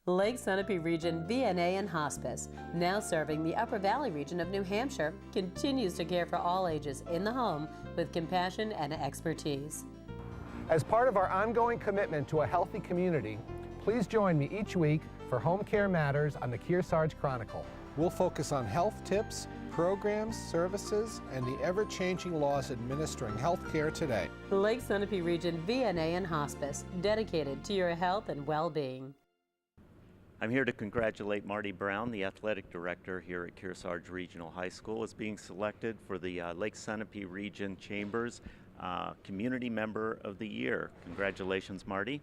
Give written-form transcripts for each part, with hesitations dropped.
Lake Sunapee Region VNA and Hospice, now serving the Upper Valley region of New Hampshire, continues to care for all ages in the home with compassion and expertise. As part of our ongoing commitment to a healthy community, please join me each week for Home Care Matters on the Kearsarge Chronicle. We'll focus on health tips, programs, services, and the ever-changing laws administering health care today. Lake Sunapee Region VNA and Hospice, dedicated to your health and well-being. I'm here to congratulate Marty Brown, the athletic director here at Kearsarge Regional High School, as being selected for the Lake Sunapee Region Chambers Community Member of the Year. Congratulations, Marty.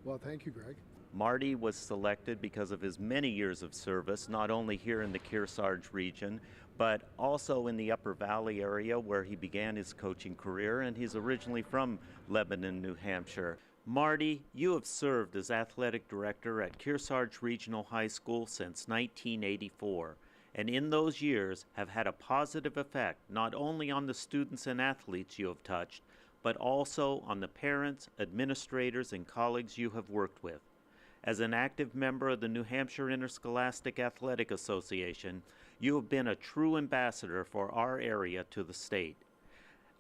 Well, thank you, Greg. Marty was selected because of his many years of service, not only here in the Kearsarge region, but also in the Upper Valley area where he began his coaching career, and he's originally from Lebanon, New Hampshire. Marty, you have served as athletic director at Kearsarge Regional High School since 1984, and in those years have had a positive effect not only on the students and athletes you have touched, but also on the parents, administrators, and colleagues you have worked with. As an active member of the New Hampshire Interscholastic Athletic Association, you have been a true ambassador for our area to the state.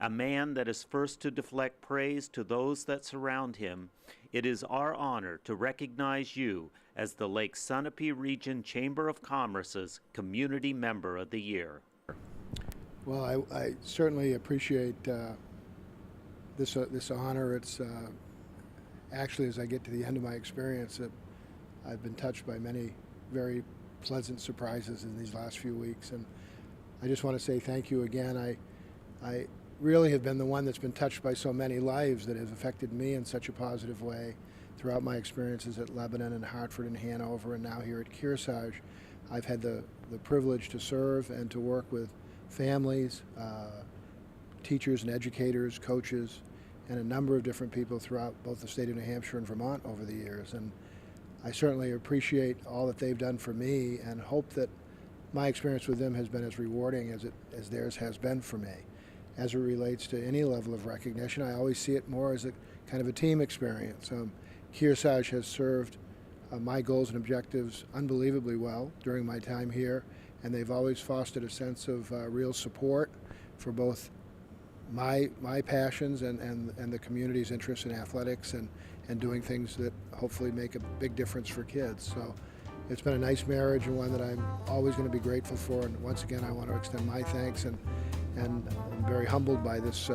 A man that is first to deflect praise to those that surround him, it is our honor to recognize you as the Lake Sunapee Region Chamber of Commerce's Community Member of the Year. Well, I certainly appreciate this honor. It's actually, as I get to the end of my experience, I've been touched by many very pleasant surprises in these last few weeks, and I just want to say thank you again. I really have been the one that's been touched by so many lives that has affected me in such a positive way throughout my experiences at Lebanon and Hartford and Hanover and now here at Kearsarge. I've had the privilege to serve and to work with families, teachers and educators, coaches, and a number of different people throughout both the state of New Hampshire and Vermont over the years. And I certainly appreciate all that they've done for me and hope that my experience with them has been as rewarding as theirs has been for me. As it relates to any level of recognition, I always see it more as a kind of a team experience. Kearsarge has served my goals and objectives unbelievably well during my time here, and they've always fostered a sense of real support for both my passions and the community's interest in athletics and doing things that hopefully make a big difference for kids. So it's been a nice marriage and one that I'm always going to be grateful for. And once again, I want to extend my thanks and I'm very humbled by this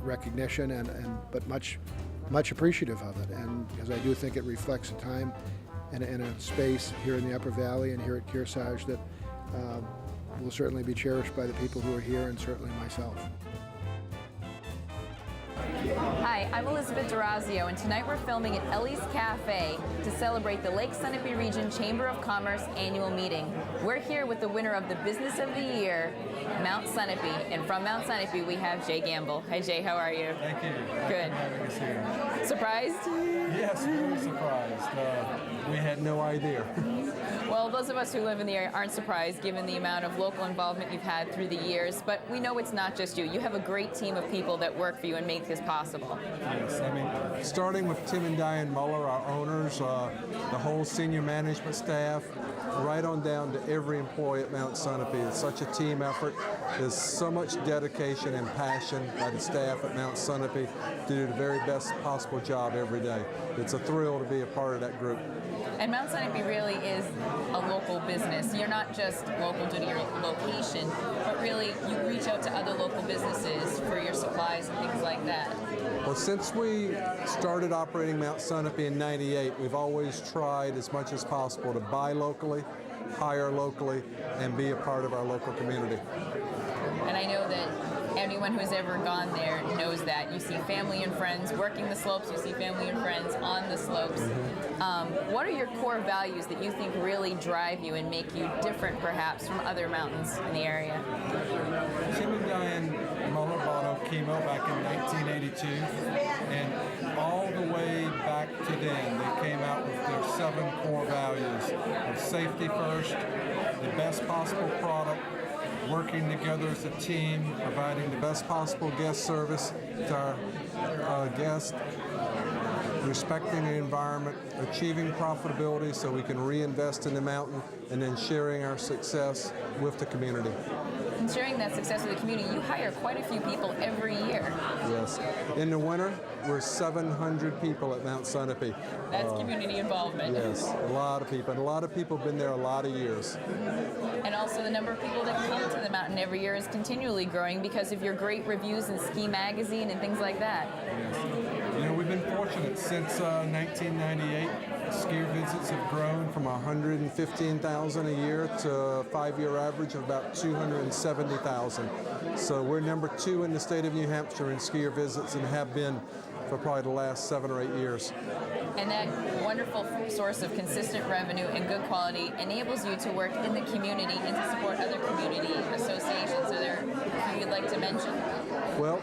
recognition but much appreciative of it. And because I do think it reflects a time and a space here in the Upper Valley and here at Kearsarge that will certainly be cherished by the people who are here and certainly myself. Hi, I'm Elizabeth Durazio, and tonight we're filming at Ellie's Cafe to celebrate the Lake Sunapee Region Chamber of Commerce annual meeting. We're here with the winner of the Business of the Year, Mount Sunapee, and from Mount Sunapee we have Jay Gamble. Hi Jay, how are you? Thank you. Good. Having us here. Surprised? Yes, very surprised. We had no idea. Well, those of us who live in the area aren't surprised given the amount of local involvement you've had through the years, but we know it's not just you. You have a great team of people that work for you and make this possible. Yes, I mean, starting with Tim and Diane Muller, our owners, the whole senior management staff, right on down to every employee at Mount Sunapee. It's such a team effort. There's so much dedication and passion by the staff at Mount Sunapee to do the very best possible job every day. It's a thrill to be a part of that group. And Mount Sunapee really is a local business. You're not just local due to your location, but really you reach out to other local businesses for your supplies and things like that. Well, since we started operating Mount Sunapee in '98, we've always tried as much as possible to buy locally, hire locally, and be a part of our local community. And I know that anyone who's ever gone there knows that. You see family and friends working the slopes, you see family and friends on the slopes. What are your core values that you think really drive you and make you different perhaps from other mountains in the area? Tim and Diane Muller bought Okemo back in 1982, and all the way back to then they came out with their 7 core values of safety first, the best possible product, working together as a team, providing the best possible guest service to our guests, respecting the environment, achieving profitability so we can reinvest in the mountain, and then sharing our success with the community. And sharing that success with the community, you hire quite a few people every year. Yes. In the winter, we're 700 people at Mount Sunapee. That's community involvement. Yes, a lot of people. And a lot of people have been there a lot of years. And also the number of people that come to the mountain every year is continually growing because of your great reviews in Ski Magazine and things like that. Yes. You know, we've been fortunate since 1998. Skier visits have grown from 115,000 a year to a 5-year average of about 270,000. So we're number 2 in the state of New Hampshire in skier visits and have been for probably the last 7 or 8 years. And that wonderful source of consistent revenue and good quality enables you to work in the community and to support other community associations. Are there anything you'd like to mention? Well,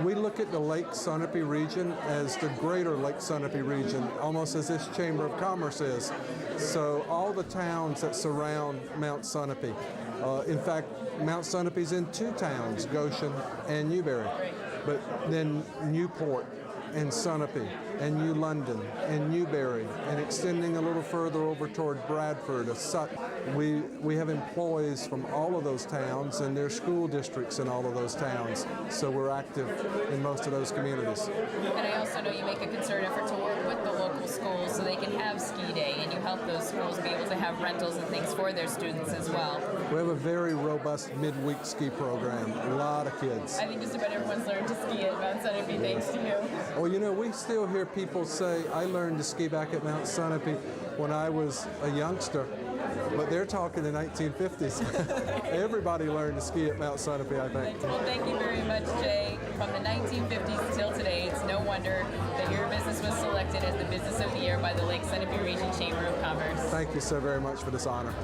we look at the Lake Sunapee region as the greater Lake Sunapee region, almost as this Chamber of Commerce is. So all the towns that surround Mount Sunapee. In fact, Mount Sunapee's in 2 towns, Goshen and Newberry. But then Newport and Sunapee and New London and Newberry and extending a little further over toward Bradford, Sutton. We have employees from all of those towns and their school districts in all of those towns. So we're active in most of those communities. And I also know you make a concerted effort to work with the local schools so they can have ski day, and you help those schools be able to have rentals and things for their students as well. We have a very robust midweek ski program, a lot of kids. I think just about everyone's learned to ski at Mount Sunapee thanks to you. Well, you know, we still hear people say, I learned to ski back at Mount Sunapee when I was a youngster, but they're talking the 1950s. Everybody learned to ski at Mount Sunapee, I think. Well, thank you very much, Jay. From the 1950s till today, it's no wonder that your business was selected as the Business of the Year by the Lake Sunapee Region Chamber of Commerce. Thank you so very much for this honor.